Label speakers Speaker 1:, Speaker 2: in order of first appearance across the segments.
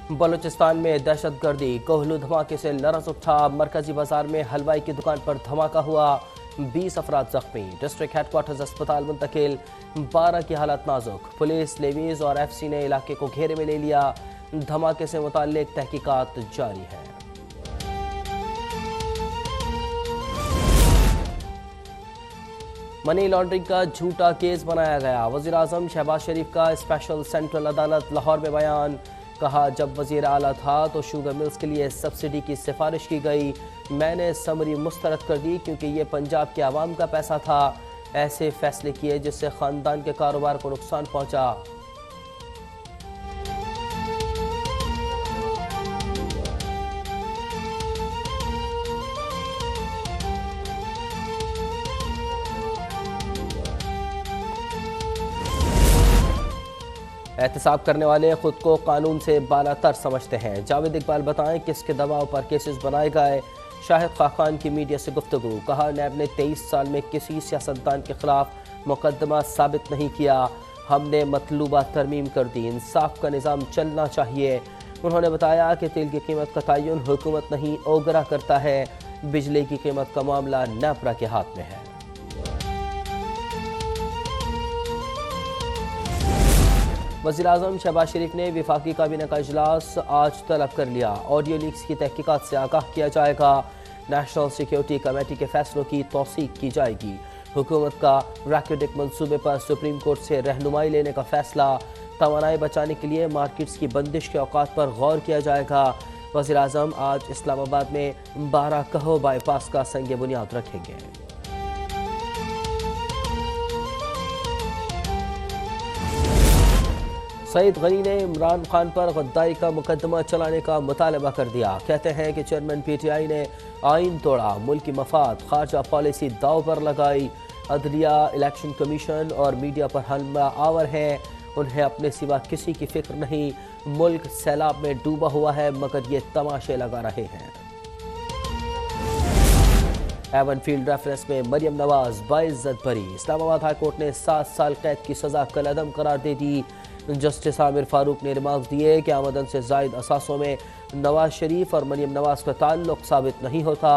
Speaker 1: बलूचिस्तान में दहशतगर्दी, कोहलू धमाके से लरज़ उठा। मरकजी बाजार में हलवाई की दुकान पर धमाका हुआ, 20 अफराद जख्मी। डिस्ट्रिक्ट हेडक्वार्टर्स अस्पताल मुंतकिल, 12 की हालत नाजुक। पुलिस, लेवीज और एफसी ने इलाके को घेरे में ले लिया। धमाके से मुताल्लिक तहकीकात जारी है। मनी लॉन्ड्रिंग का झूठा केस बनाया गया। वज़ीर आज़म शहबाज शरीफ का स्पेशल सेंट्रल अदालत लाहौर में बयान। कहा, जब वज़ीर आला था तो शुगर मिल्स के लिए सब्सिडी की सिफारिश की गई। मैंने समरी मुस्तरद कर दी क्योंकि ये पंजाब के आवाम का पैसा था। ऐसे फैसले किए जिससे ख़ानदान के कारोबार को नुकसान पहुंचा। एहतसाब करने वाले खुद को कानून से बालातर समझते हैं। जावेद इकबाल बताएं किसके दबाव पर केसेस बनाए गए। शाहिद खाखान की मीडिया से गुफ्तगू। कहा, नैब ने 23 साल में किसी सियासतदान के खिलाफ मुकदमा साबित नहीं किया। हमने मतलूबा तरमीम कर दी। इंसाफ का निज़ाम चलना चाहिए। उन्होंने बताया कि तेल की कीमत का तयन हुकूमत नहीं ओगरा करता है। बिजली की कीमत का मामला नेपरा के हाथ में है। वज़ीर आज़म शहबाज शरीफ ने विफाकी काबीना का इजलास आज तलब कर लिया। ऑडियो लीक्स की तहकीकात से आगाह किया जाएगा। नेशनल सिक्योरिटी कमेटी के फैसलों की तौसीक की जाएगी। हुकूमत का रैकेटिक मंसूबे पर सुप्रीम कोर्ट से रहनुमाई लेने का फैसला। तवानाई बचाने के लिए मार्केट्स की बंदिश के औकात पर गौर किया जाएगा। वज़ीर आज़म आज इस्लामाबाद में 12 कहो बाईपास का संग बुनियाद रखेंगे। सईद गनी ने इमरान खान पर गद्दारी का मुकदमा चलाने का मुतालबा कर दिया। कहते हैं कि चेयरमैन पीटीआई ने आइन तोड़ा, मुल्क की मफाद खारजा पॉलिसी दाव पर लगाई। अदलिया, इलेक्शन कमीशन और मीडिया पर हमला आवर है। उन्हें अपने सिवा किसी की फिक्र नहीं। मुल्क सैलाब में डूबा हुआ है मगर ये तमाशे लगा रहे हैं। एवन फील्ड रेफरेंस में मरियम नवाज बाइज्जत बरी। इस्लामाबाद हाई कोर्ट ने 7 साल कैद की सजा कलअदम करार दे दी। जस्टिस आमिर फारूक ने रिमार्क दिए कि आमदन से जायद असासों में नवाज शरीफ और मरियम नवाज का ताल्लुक साबित नहीं होता।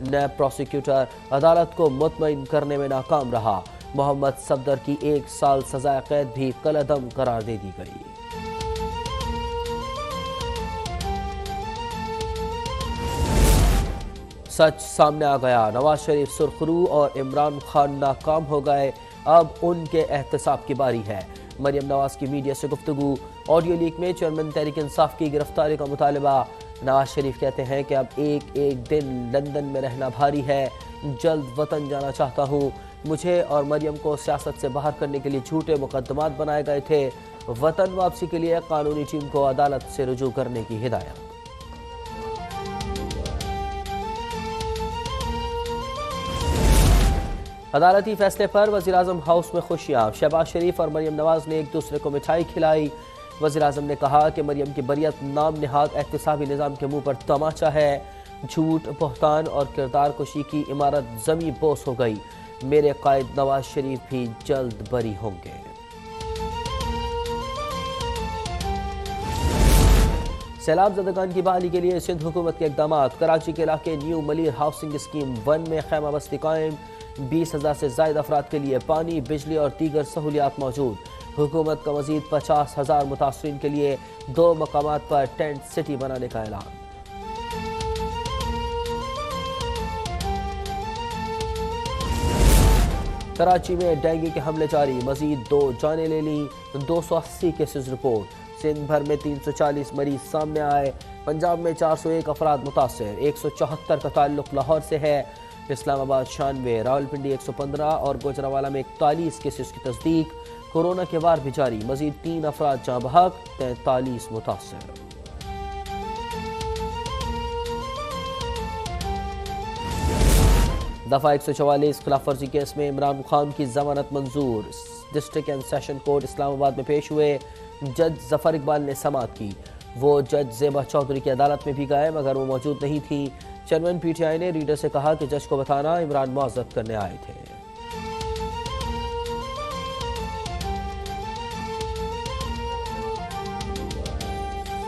Speaker 1: नैब प्रोसिक्यूटर अदालत को मुतमईन करने में नाकाम रहा। मोहम्मद सफदर की 1 साल सजाए कैद भी कलअदम करार दे दी गई। सच सामने आ गया। नवाज शरीफ सुरखरू और इमरान खान नाकाम हो गए। अब उनके एहतसाब की बारी है। मरियम नवाज की मीडिया से गुफ्तगू। ऑडियो लीक में चेयरमैन तहरीक इंसाफ की गिरफ्तारी का मुतालबा। नवाज शरीफ कहते हैं कि अब एक एक दिन लंदन में रहना भारी है। जल्द वतन जाना चाहता हूँ। मुझे और मरियम को सियासत से बाहर करने के लिए झूठे मुकदमात बनाए गए थे। वतन वापसी के लिए कानूनी टीम को अदालत से रुजू करने की हिदायत। अदालती फैसले पर वज़ीर आज़म हाउस में खुशियाँ। शहबाज शरीफ और मरियम नवाज ने एक दूसरे को मिठाई खिलाई। वज़ीर आज़म ने कहा कि मरियम की बरियत नाम निहाद एहतसाबी निज़ाम के मुंह पर तमाचा है। झूठ, बहतान और किरदार कुशी की इमारत ज़मी बोस हो गई। मेरे कायद नवाज शरीफ भी जल्द बरी होंगे। सैलाब ज़दगान की बहाली के लिए सिंध हुकूमत के इकदाम। कराची के इलाके न्यू मलिर हाउसिंग स्कीम 1 में खैमा बस्ती कायम। 20,000 से ज़ायद अफराद के लिए पानी, बिजली और दीगर सहूलियात मौजूद। हुकूमत का मज़ीद 50,000 मुतासरीन के लिए 2 मकामात पर टेंट सिटी बनाने का ऐलान। कराची में डेंगू के हमले जारी। मज़ीद 2 जानें ले ली। 280 केसेस रिपोर्ट। सिंध भर में 340 मरीज सामने आए। पंजाब में 401 अफराद मुतासर। 174 का ताल्लुक लाहौर से है। इस्लामाबाद 96, रावलपिंडी 115 और गुजरावाला में 41 केसेस की तस्दीक। कोरोना के वार भी जारी। मजीद 3 अफराद जाँ बहक, 43 मुतासर। दफा 144 खिलाफ वर्जी केस में इमरान खान की जमानत मंजूर। District and session court Islamabad में पेश हुए। जज जफर इकबाल ने समाअत की। वो जज ज़ेबा चौधरी की अदालत में भी गए मगर वो मौजूद नहीं थी। चेयरमैन पीटीआई ने रीडर से कहा कि जज को बताना इमरान मुआज़रत करने आए थे।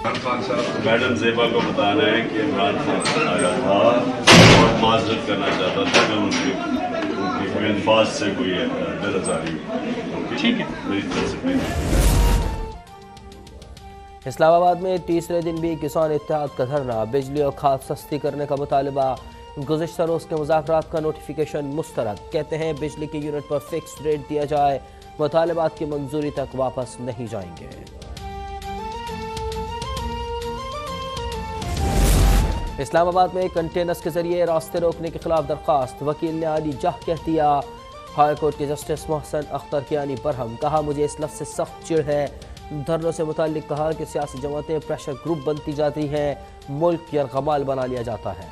Speaker 2: मैडम ज़ेबा को बताना है कि इमरान खान आया था और माजरत करना चाहता था कि उनकी कोई अल्फाज से कोई दिलआज़ारी हुई। ठीक है, मेरी तरफ से प्लीज।
Speaker 1: इस्लामाबाद में तीसरे दिन भी किसान इत्तेहाद का धरना, बिजली और खाद सस्ती करने का मुतालबा। गुज़िश्ता रोज़ के मुज़ाकरात का नोटिफिकेशन मुस्तरद, कहते हैं बिजली के यूनिट पर फिक्स रेट दिया जाए, मुतालबात की मंजूरी तक वापस नहीं जाएंगे। इस्लामाबाद में कंटेनर्स के जरिए रास्ते रोकने के खिलाफ दरख्वास्त, वकील ने आली जाह कह दिया। हाई कोर्ट के जस्टिस मोहसन अख्तर कियानी बरहम, कहा मुझे इस लफ्ज़ से सख्त चिढ़ है। धरनों से मुताल्लिक कहा कि सियासी जमातें प्रेशर ग्रुप बनती जाती हैं, मुल्क यरगमाल बना लिया जाता है।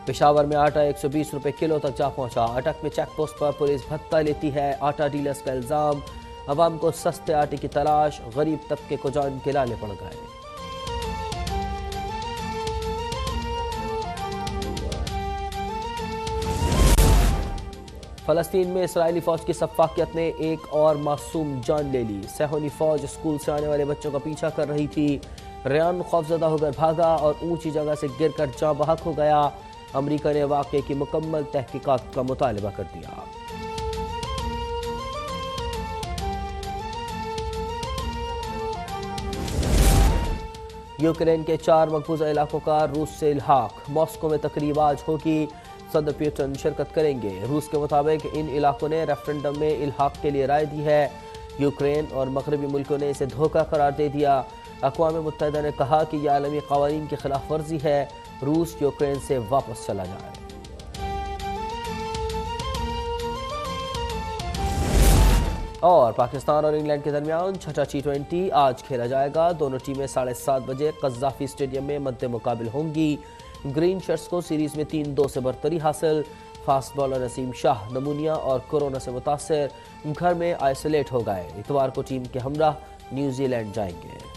Speaker 1: पेशावर में आटा 120 रुपए किलो तक जा पहुंचा। अटक में चेक पोस्ट पर पुलिस भत्ता लेती है। आटा डीलर्स का इल्जाम, अवाम को सस्ते आटे की तलाश, गरीब तबके को जान के लाने पड़ गए। फलस्तीन में इसराइली फौज की सफाकियत ने एक और मासूम जान ले ली। सैहोनी फौज स्कूल से आने वाले बच्चों का पीछा कर रही थी। रेयान खौफजदा होकर भागा और ऊंची जगह से गिरकर जाँ बहक हो गया। अमरीका ने वाक़े की मुकम्मल तहकीकात का मुतालबा कर दिया। यूक्रेन के 4 मकबूजा इलाकों का रूस से इल्हाक, मॉस्को में तकरीब आज होगी, सदर पुतिन शिरकत करेंगे। रूस के मुताबिक इन इलाकों ने रेफरेंडम में इल्हाक के लिए राय दी है। यूक्रेन और मगरबी मुल्कों ने इसे धोखा करार दे दिया। अक़वाम मुत्तहिदा ने कहा कि यह आलमी क़वानीन की खिलाफ वर्जी है, रूस यूक्रेन से वापस चला जाए। और पाकिस्तान और इंग्लैंड के दरमियान छठा T20 आज खेला जाएगा। दोनों टीमें 7:30 बजे कज़्ज़ाफ़ी स्टेडियम में मद्दे मुकाबिल होंगी। ग्रीन शर्ट्स को सीरीज में 3-2 से बरतरी हासिल। फास्ट बॉलर नसीम शाह नमूनिया और कोरोना से मुतासर, घर में आइसोलेट हो गए। इतवार को टीम के हमरा न्यूजीलैंड जाएंगे।